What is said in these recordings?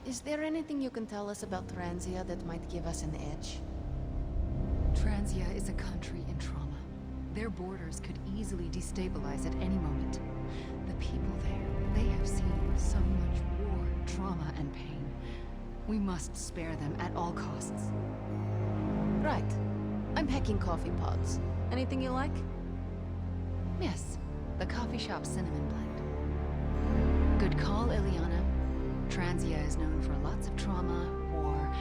Is there anything you can tell us about Transia that might give us an edge? Transia is a country in trauma. Their borders could easily destabilize at any moment. The people there, they have seen so much war, trauma, and pain. We must spare them at all costs. Right. I'm packing coffee pods. Anything you like? Yes, the coffee shop cinnamon blend. Good call, Ileana. Transia is known for lots of trauma, war,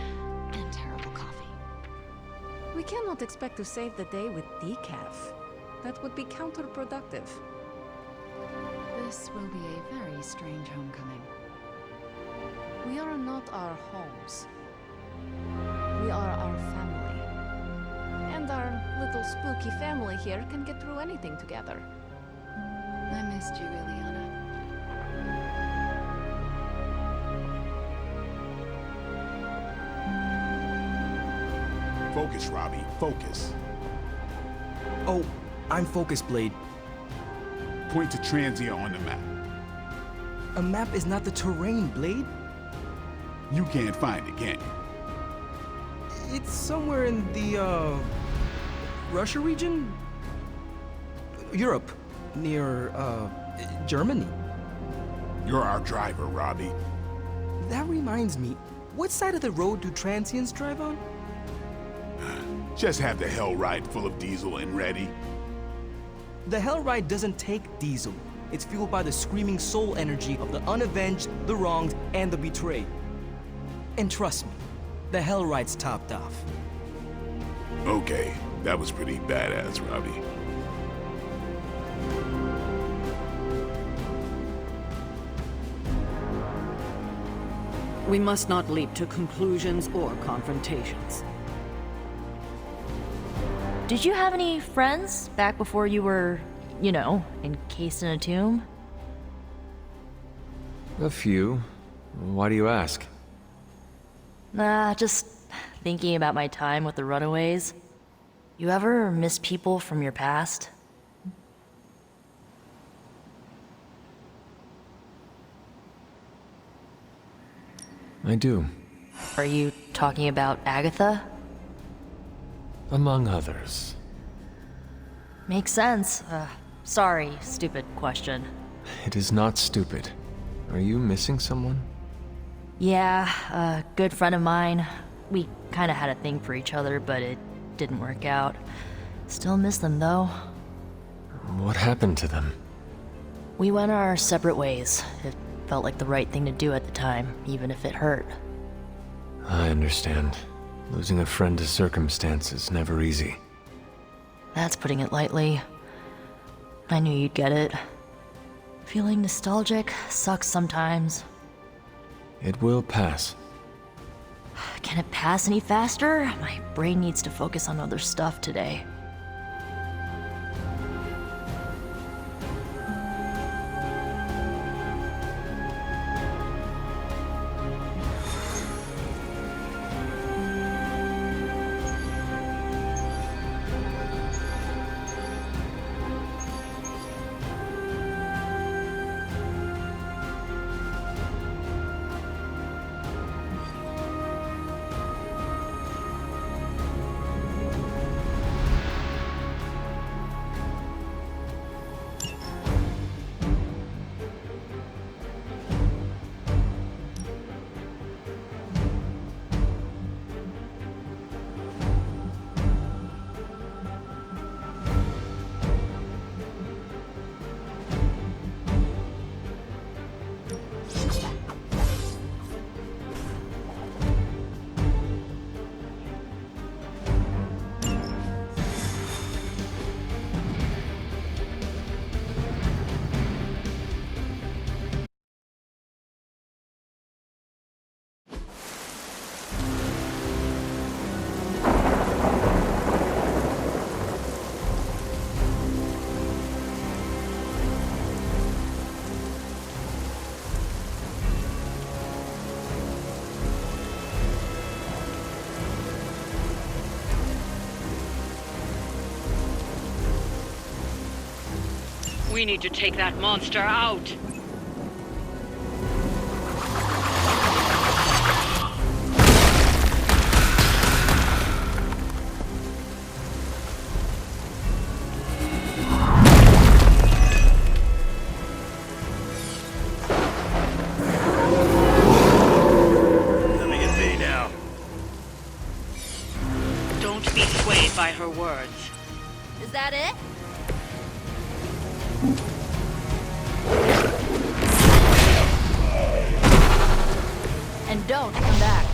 and terrible coffee. We cannot expect to save the day with decaf. That would be counterproductive. This will be a very strange homecoming. We are not our homes. We are our family. And our little spooky family here can get through anything together. I missed you, Ileana. Focus, Robbie. Focus. Oh, I'm focused, Blade. Point to Transia on the map. A map is not the terrain, Blade. You can't find it, can you? It's somewhere in the, Russia region? Europe. Near, Germany. You're our driver, Robbie. That reminds me, what side of the road do transients drive on? Just have the hell ride full of diesel and ready. The Hellride doesn't take diesel. It's fueled by the screaming soul energy of the unavenged, the wronged, and the betrayed. And trust me, the Hellride's topped off. Okay, that was pretty badass, Robbie. We must not leap to conclusions or confrontations. Did you have any friends back before you were, you know, encased in a tomb? A few. Why do you ask? Nah, just thinking about my time with the Runaways. You ever miss people from your past? I do. Are you talking about Agatha? Among others. Makes sense. Sorry, stupid question. It is not stupid. Are you missing someone? Yeah, a good friend of mine. We kinda had a thing for each other, but it didn't work out. Still miss them, though. What happened to them? We went our separate ways. It felt like the right thing to do at the time, even if it hurt. I understand. Losing a friend to circumstance is never easy. That's putting it lightly. I knew you'd get it. Feeling nostalgic sucks sometimes. It will pass. Can it pass any faster? My brain needs to focus on other stuff today. We need to take that monster out. And don't come back.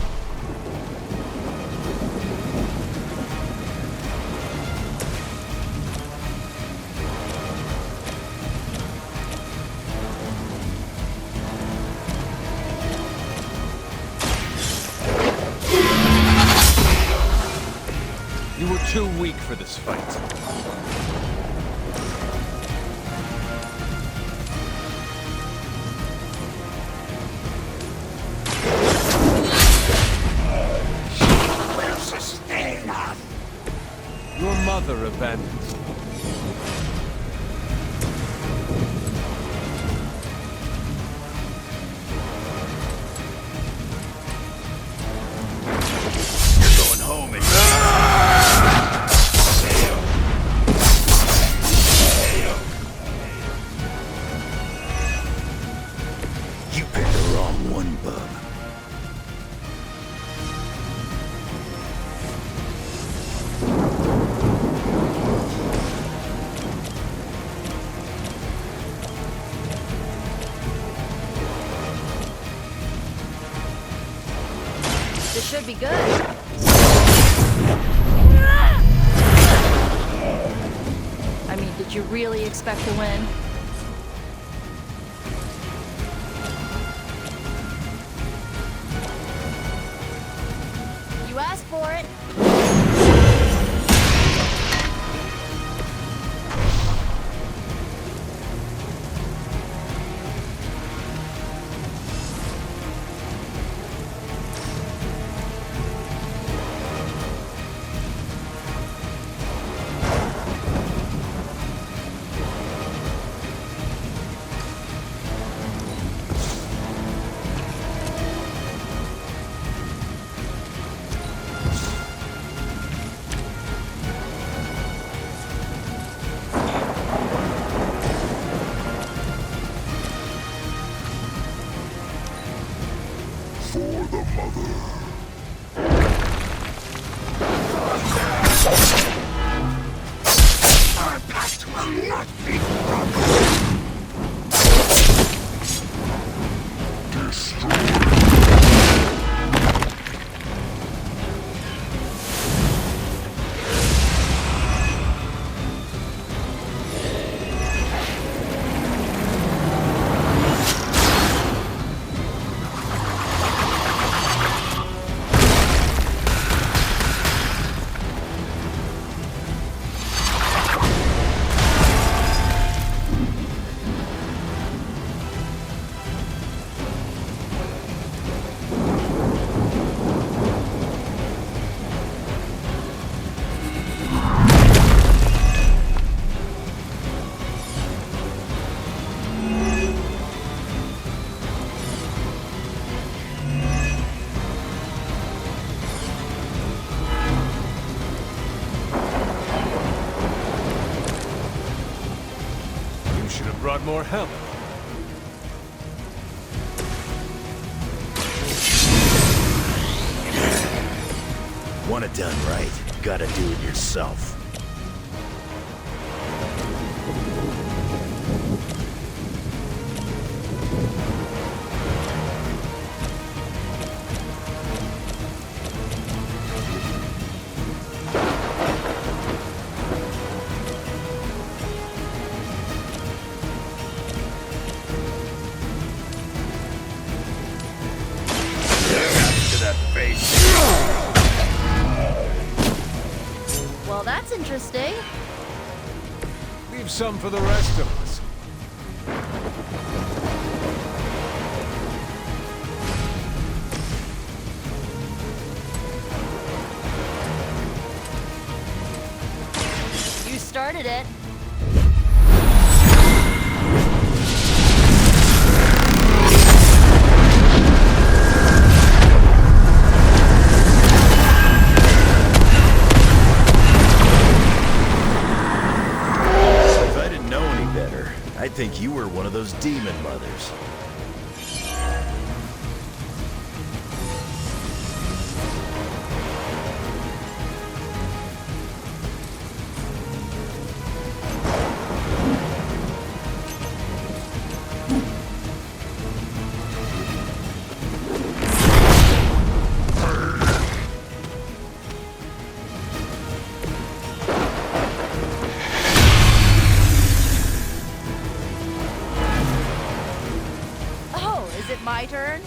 You were too weak for this fight. Your mother abandoned you. You're going home and... You picked the wrong one, bub. This should be good. I mean, did you really expect to win? You asked for it. Brought more help. Want it done right, gotta do it yourself. Well, that's interesting. Leave some for the rest of us. You started it. I think you were one of those demon mothers. turn?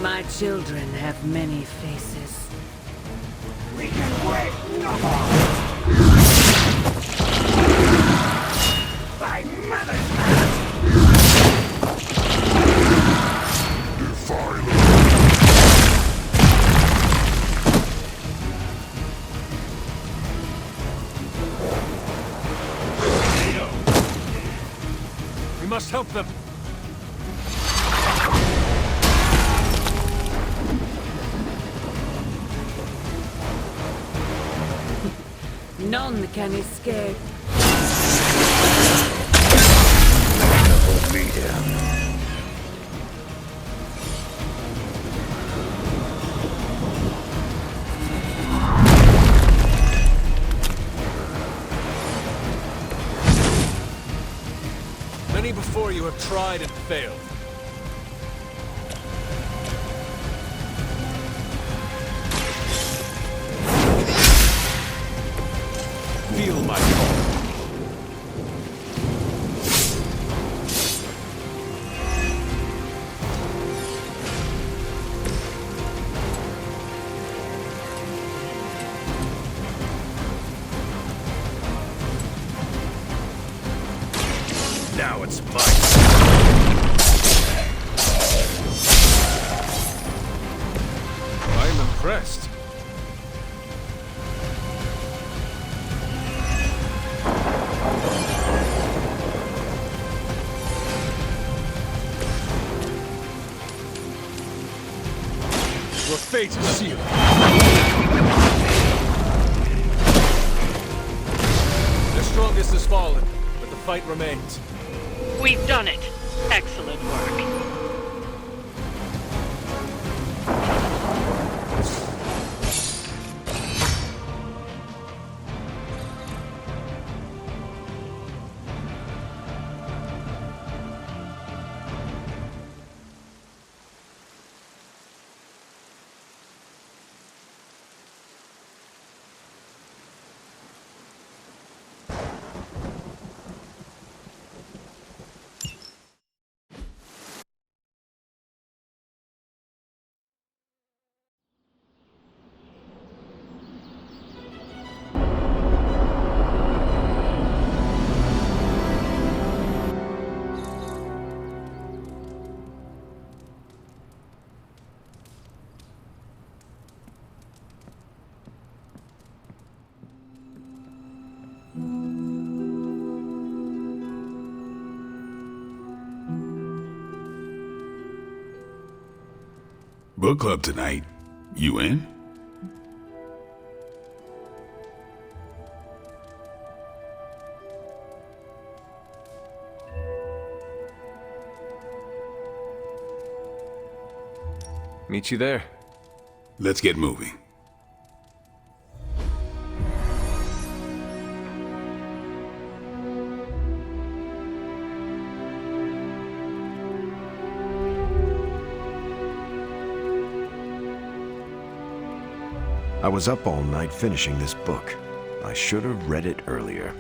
My children have many faces. We can wait no more! By mother's We must help them. None can escape. Hold me down. Many before you have tried and failed. Feel my call. Now it's mine. I'm impressed. Your fate is sealed. The strongest has fallen, but the fight remains. We've done it. Excellent work. Book club tonight. You in? Meet you there. Let's get moving. I was up all night finishing this book. I should have read it earlier.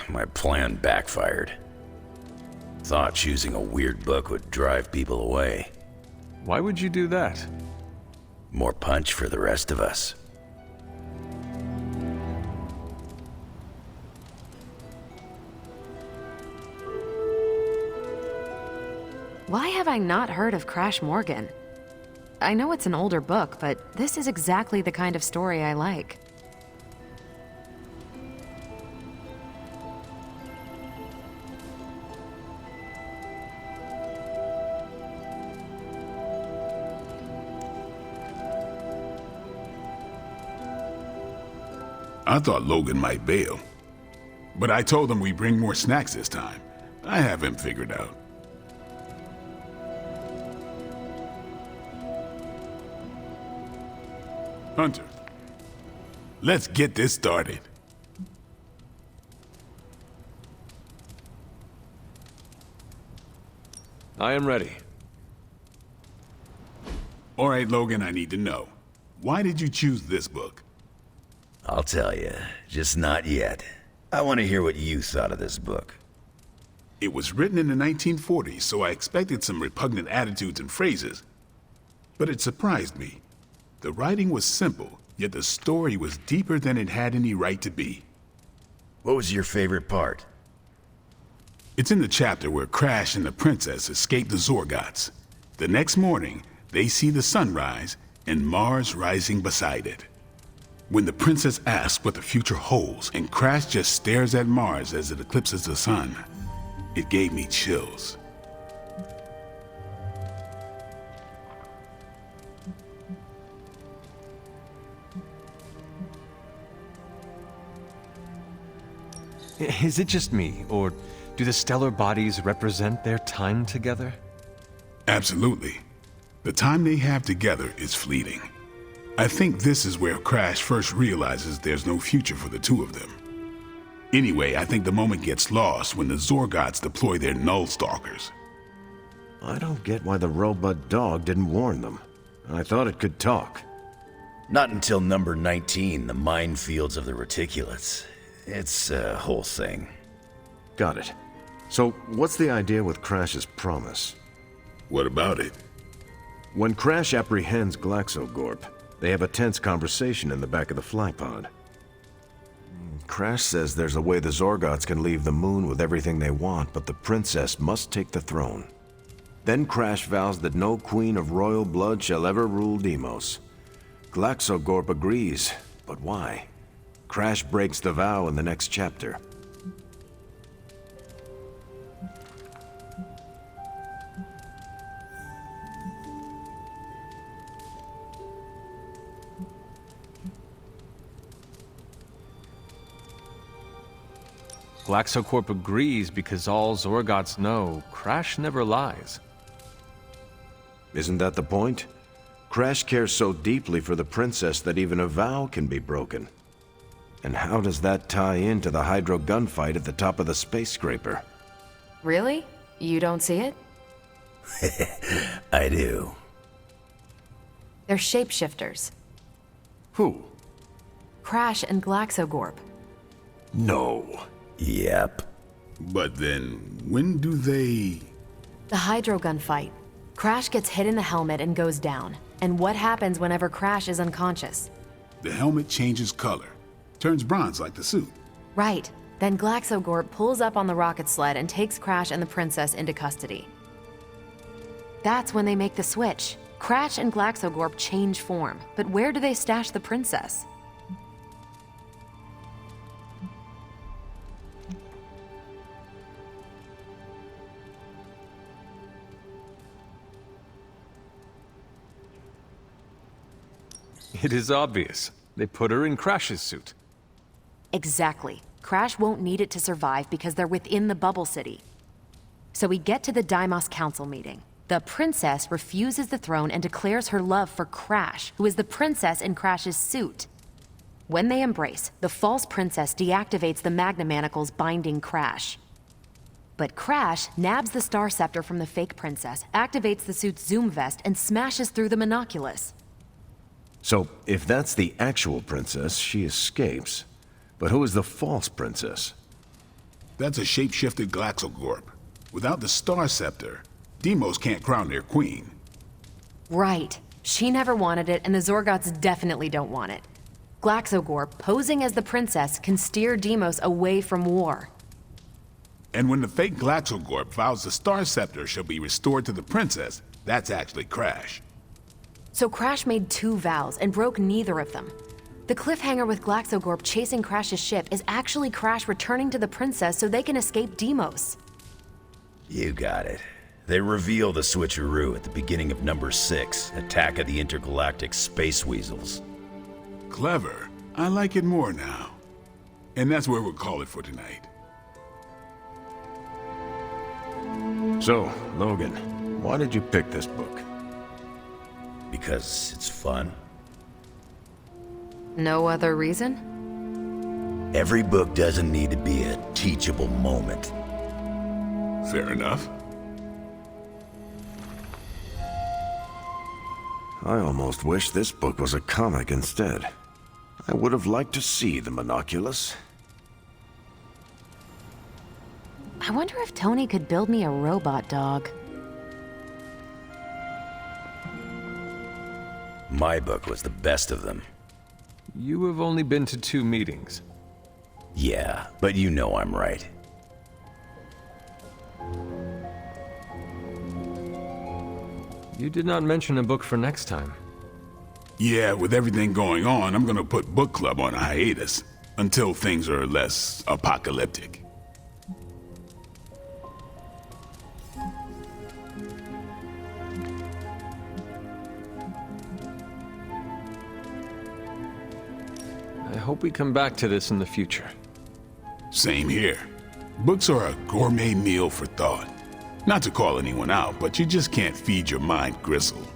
My plan backfired. Thought choosing a weird book would drive people away. Why would you do that? More punch for the rest of us. Why have I not heard of Crash Morgan? I know it's an older book, but this is exactly the kind of story I like. I thought Logan might bail. But I told him we bring more snacks this time. I have him figured out. Hunter, let's get this started. I am ready. All right, Logan, I need to know. Why did you choose this book? I'll tell you, just not yet. I want to hear what you thought of this book. It was written in the 1940s, so I expected some repugnant attitudes and phrases. But it surprised me. The writing was simple, yet the story was deeper than it had any right to be. What was your favorite part? It's in the chapter where Crash and the princess escape the Zorgots. The next morning, they see the sun rise and Mars rising beside it. When the princess asks what the future holds and Crash just stares at Mars as it eclipses the sun, it gave me chills. Is it just me, or do the stellar bodies represent their time together? Absolutely. The time they have together is fleeting. I think this is where Crash first realizes there's no future for the two of them. Anyway, I think the moment gets lost when the Zorgots deploy their Null Stalkers. I don't get why the robot dog didn't warn them. I thought it could talk. Not until number 19, the minefields of the reticulates. It's a whole thing. Got it. So, what's the idea with Crash's promise? What about it? When Crash apprehends Glaxogorp, they have a tense conversation in the back of the flypod. Crash says there's a way the Zorgots can leave the moon with everything they want, but the princess must take the throne. Then Crash vows that no queen of royal blood shall ever rule Deimos. Glaxogorp agrees, but why? Crash breaks the vow in the next chapter. Glaxocorp agrees because all Zorgots know Crash never lies. Isn't that the point? Crash cares so deeply for the princess that even a vow can be broken. And how does that tie into the Hydro gunfight at the top of the space scraper? Really? You don't see it? I do. They're shapeshifters. Who? Crash and Glaxogorp. No. Yep. But then, when do they... The Hydro gunfight. Crash gets hit in the helmet and goes down. And what happens whenever Crash is unconscious? The helmet changes color. Turns bronze like the suit. Right. Then Glaxogorp pulls up on the rocket sled and takes Crash and the princess into custody. That's when they make the switch. Crash and Glaxogorp change form, but where do they stash the princess? It is obvious. They put her in Crash's suit. Exactly. Crash won't need it to survive because they're within the bubble city. So we get to the Deimos Council meeting. The princess refuses the throne and declares her love for Crash, who is the princess in Crash's suit. When they embrace, the false princess deactivates the Magna Manacles binding Crash. But Crash nabs the Star Scepter from the fake princess, activates the suit's zoom vest, and smashes through the monoculus. So, if that's the actual princess, she escapes. But who is the false princess? That's a shape-shifted Glaxogorp. Without the Star Scepter, Deimos can't crown their queen. Right. She never wanted it, and the Zorgots definitely don't want it. Glaxogorp, posing as the princess, can steer Deimos away from war. And when the fake Glaxogorp vows the Star Scepter shall be restored to the princess, that's actually Crash. So Crash made 2 vows and broke neither of them. The cliffhanger with Glaxogorp chasing Crash's ship is actually Crash returning to the princess so they can escape Deimos. You got it. They reveal the switcheroo at the beginning of number 6, Attack of the Intergalactic Space Weasels. Clever. I like it more now. And that's where we'll call it for tonight. So, Logan, why did you pick this book? Because it's fun. No other reason? Every book doesn't need to be a teachable moment. Fair enough. I almost wish this book was a comic instead. I would have liked to see the monoculus. I wonder if Tony could build me a robot dog. My book was the best of them. You have only been to 2 meetings. Yeah, but you know I'm right. You did not mention a book for next time. Yeah, with everything going on, I'm gonna put book club on a hiatus until things are less apocalyptic. I hope we come back to this in the future. Same here. Books are a gourmet meal for thought. Not to call anyone out, but you just can't feed your mind gristle.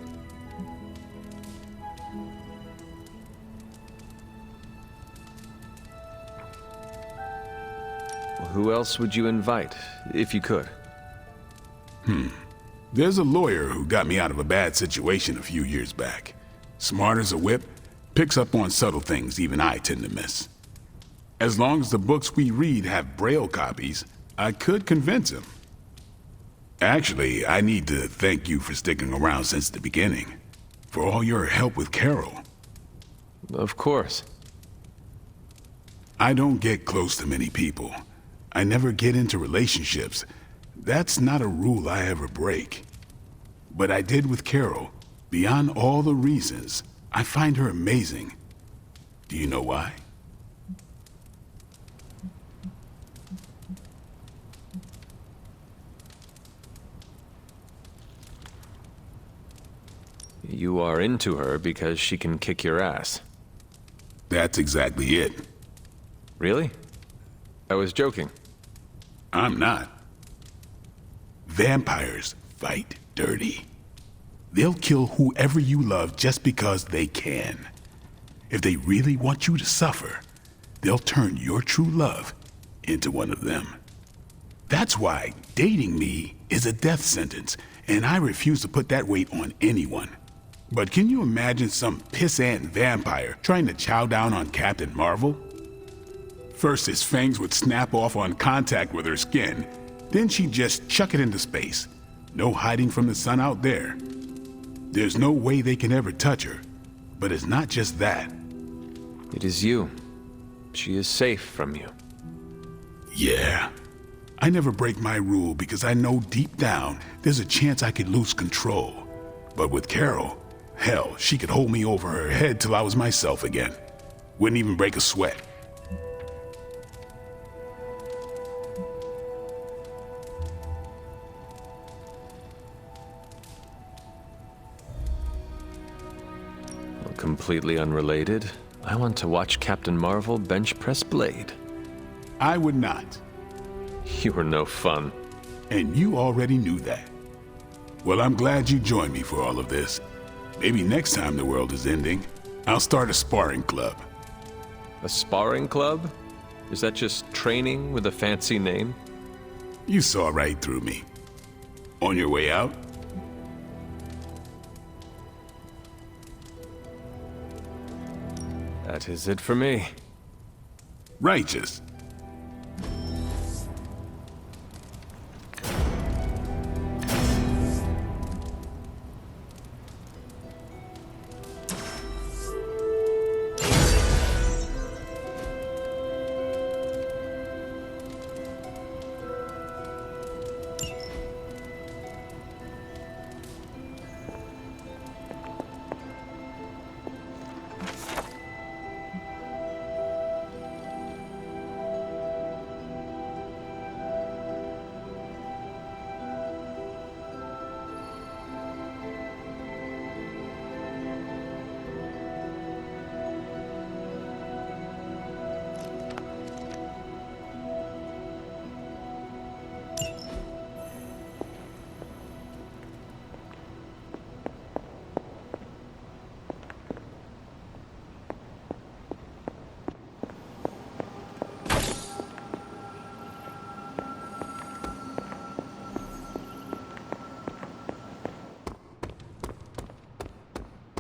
Well, who else would you invite, if you could? There's a lawyer who got me out of a bad situation a few years back. Smart as a whip, picks up on subtle things even I tend to miss. As long as the books we read have Braille copies, I could convince him. Actually, I need to thank you for sticking around since the beginning. For all your help with Carol. Of course. I don't get close to many people. I never get into relationships. That's not a rule I ever break. But I did with Carol. Beyond all the reasons, I find her amazing. Do you know why? You are into her because she can kick your ass. That's exactly it. Really? I was joking. I'm not. Vampires fight dirty. They'll kill whoever you love just because they can. If they really want you to suffer, they'll turn your true love into one of them. That's why dating me is a death sentence, and I refuse to put that weight on anyone. But can you imagine some pissant vampire trying to chow down on Captain Marvel? First, his fangs would snap off on contact with her skin. Then she'd just chuck it into space. No hiding from the sun out there. There's no way they can ever touch her. But it's not just that. It is you. She is safe from you. Yeah. I never break my rule because I know deep down there's a chance I could lose control. But with Carol, hell, she could hold me over her head till I was myself again. Wouldn't even break a sweat. Completely unrelated, I want to watch Captain Marvel bench press Blade. I would not. You were no fun. And you already knew that. Well, I'm glad you joined me for all of this. Maybe next time the world is ending, I'll start a sparring club. A sparring club? Is that just training with a fancy name? You saw right through me. On your way out? That is it for me. Righteous.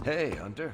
Hey, Hunter.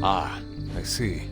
Ah, I see.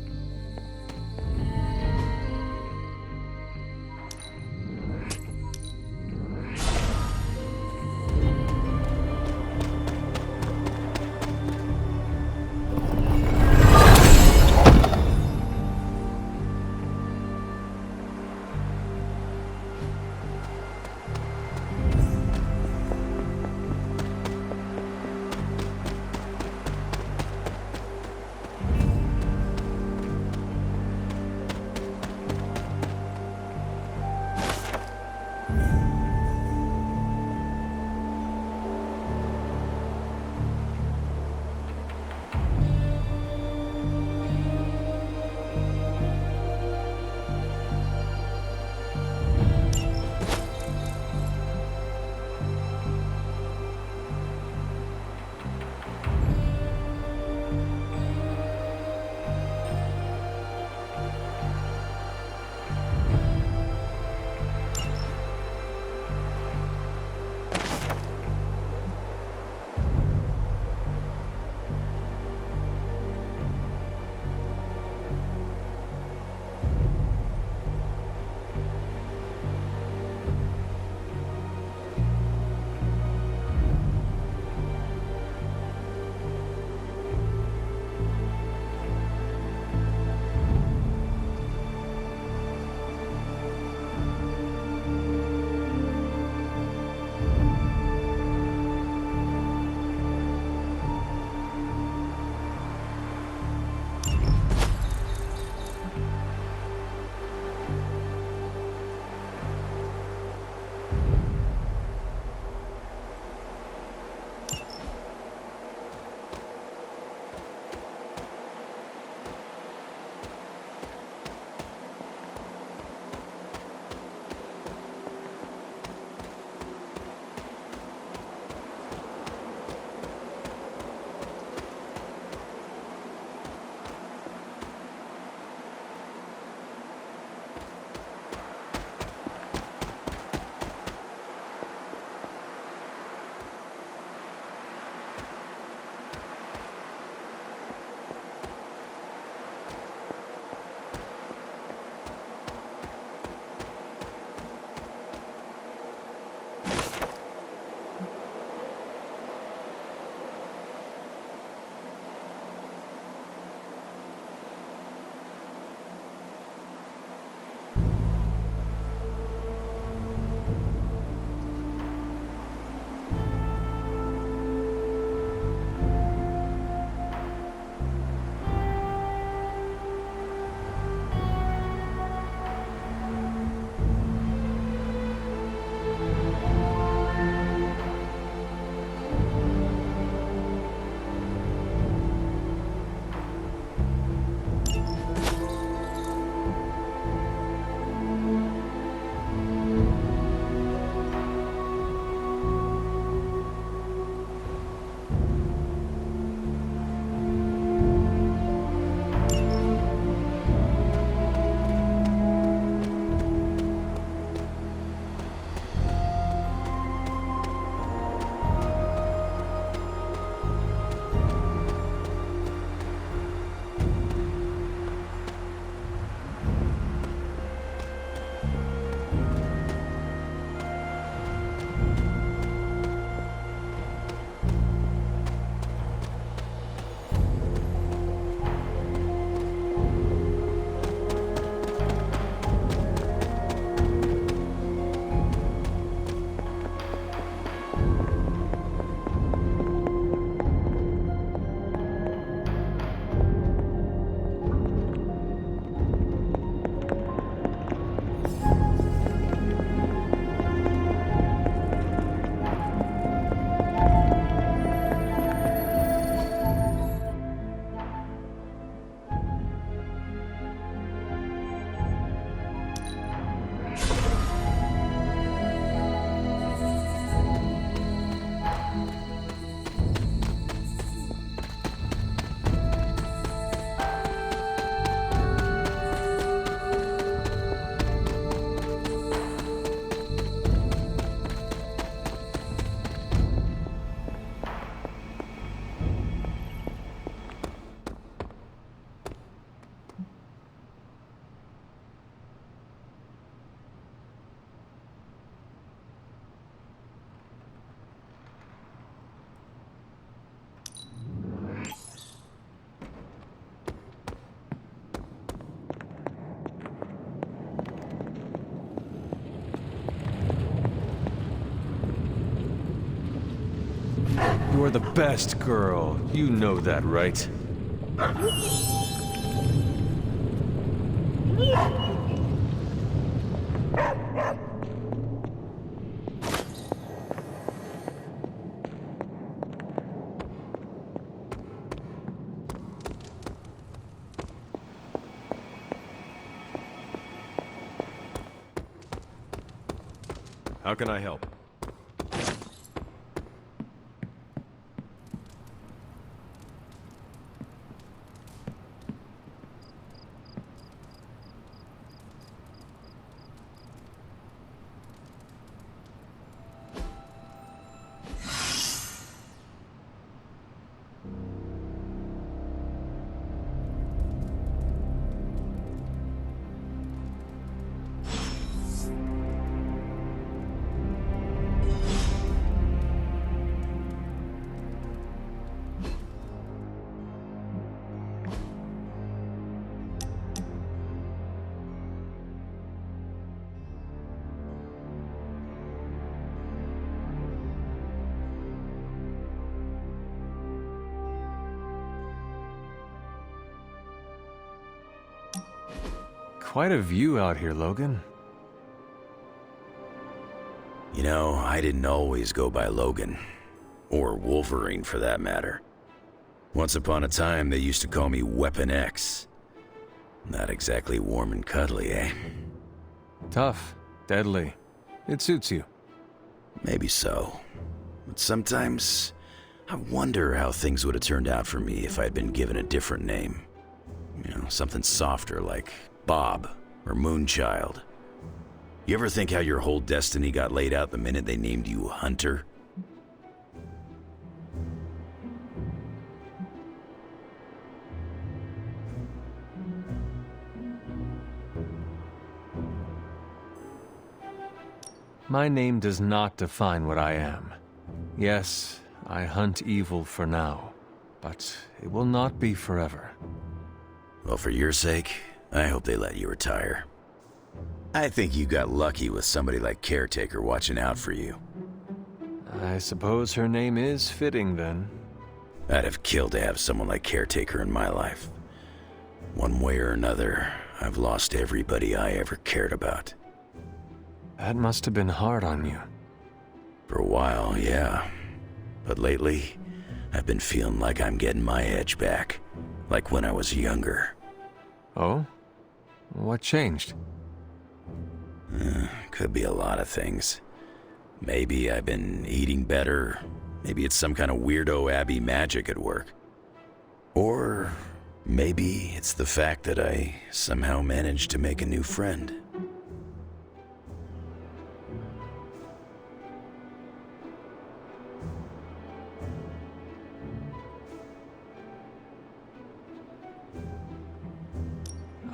You're the best girl. You know that, right? How can I help? Quite a view out here, Logan. You know, I didn't always go by Logan. Or Wolverine, for that matter. Once upon a time, they used to call me Weapon X. Not exactly warm and cuddly, eh? Tough, deadly. It suits you. Maybe so. But sometimes, I wonder how things would have turned out for me if I'd been given a different name. You know, something softer like Bob or Moonchild. You ever think how your whole destiny got laid out the minute they named you Hunter? My name does not define what I am. Yes, I hunt evil for now, but it will not be forever. Well, for your sake, I hope they let you retire. I think you got lucky with somebody like Caretaker watching out for you. I suppose her name is fitting, then. I'd have killed to have someone like Caretaker in my life. One way or another, I've lost everybody I ever cared about. That must have been hard on you. For a while, yeah. But lately, I've been feeling like I'm getting my edge back. Like when I was younger. Oh? What changed? Could be a lot of things. Maybe I've been eating better. Maybe it's some kind of weirdo Abbey magic at work. Or maybe it's the fact that I somehow managed to make a new friend.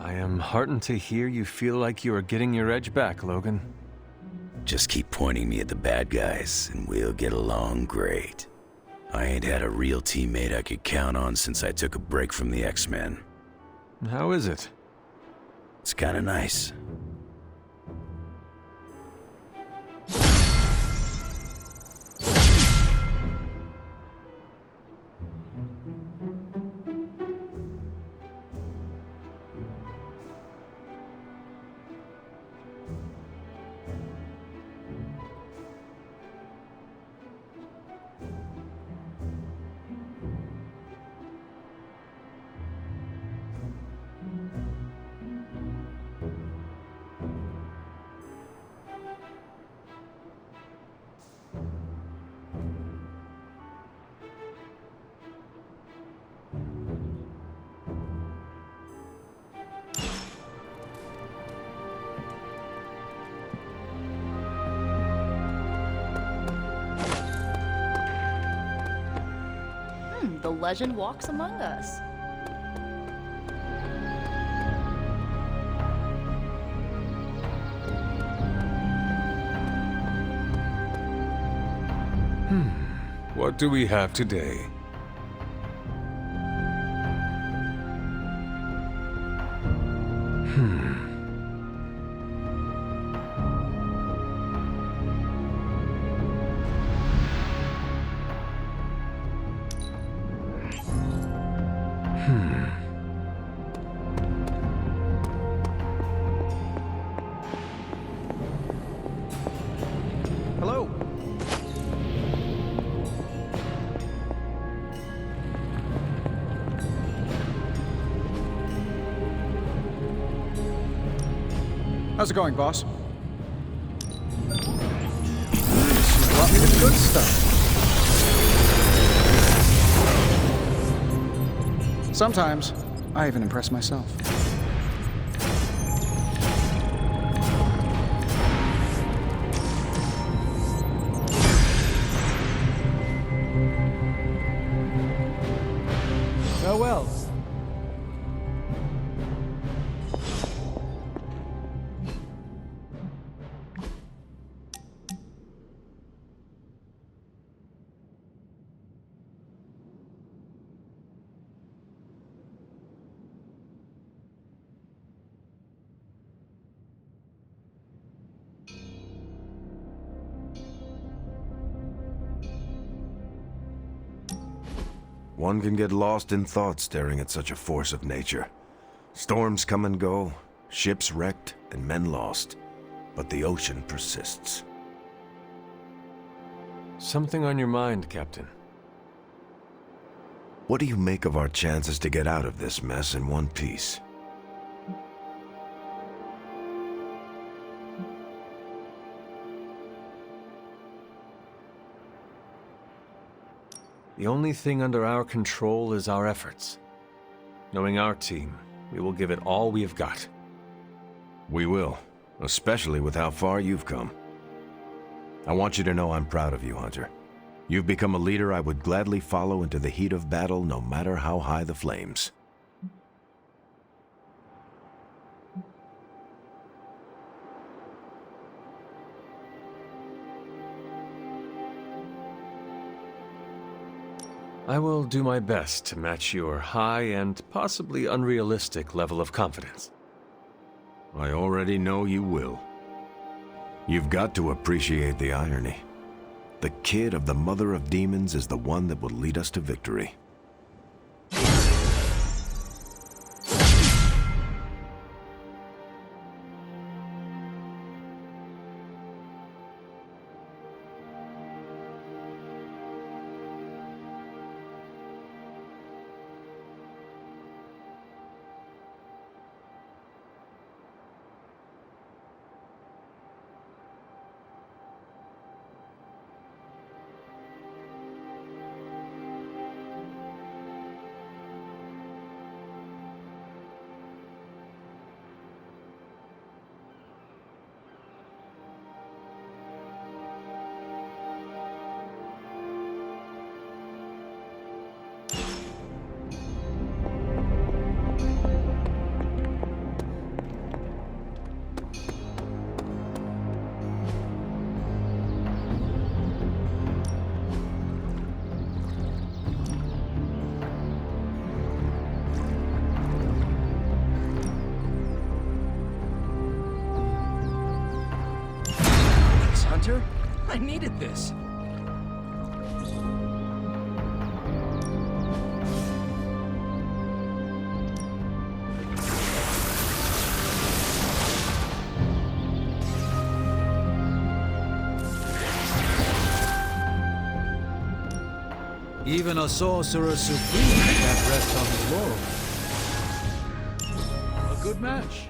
I am heartened to hear you feel like you are getting your edge back, Logan. Just keep pointing me at the bad guys, and we'll get along great. I ain't had a real teammate I could count on since I took a break from the X-Men. How is it? It's kinda nice. The legend walks among us. What do we have today? Hello. How's it going, boss? Nice. Brought me the good stuff. Sometimes, I even impress myself. Farewell. One can get lost in thought staring at such a force of nature. Storms come and go, ships wrecked, and men lost. But the ocean persists. Something on your mind, Captain? What do you make of our chances to get out of this mess in one piece? The only thing under our control is our efforts. Knowing our team, we will give it all we have got. We will, especially with how far you've come. I want you to know I'm proud of you, Hunter. You've become a leader I would gladly follow into the heat of battle, no matter how high the flames. I will do my best to match your high and possibly unrealistic level of confidence. I already know you will. You've got to appreciate the irony. The kid of the Mother of Demons is the one that will lead us to victory. Hunter? I needed this. Even a sorcerer supreme can't rest on his laurels. A good match.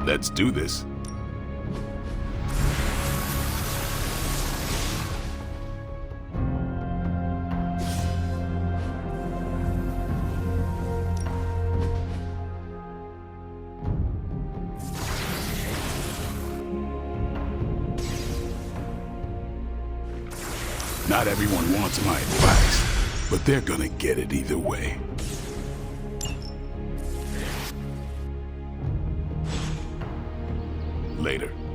Let's do this. Not everyone wants my advice, but they're gonna get it either way. later.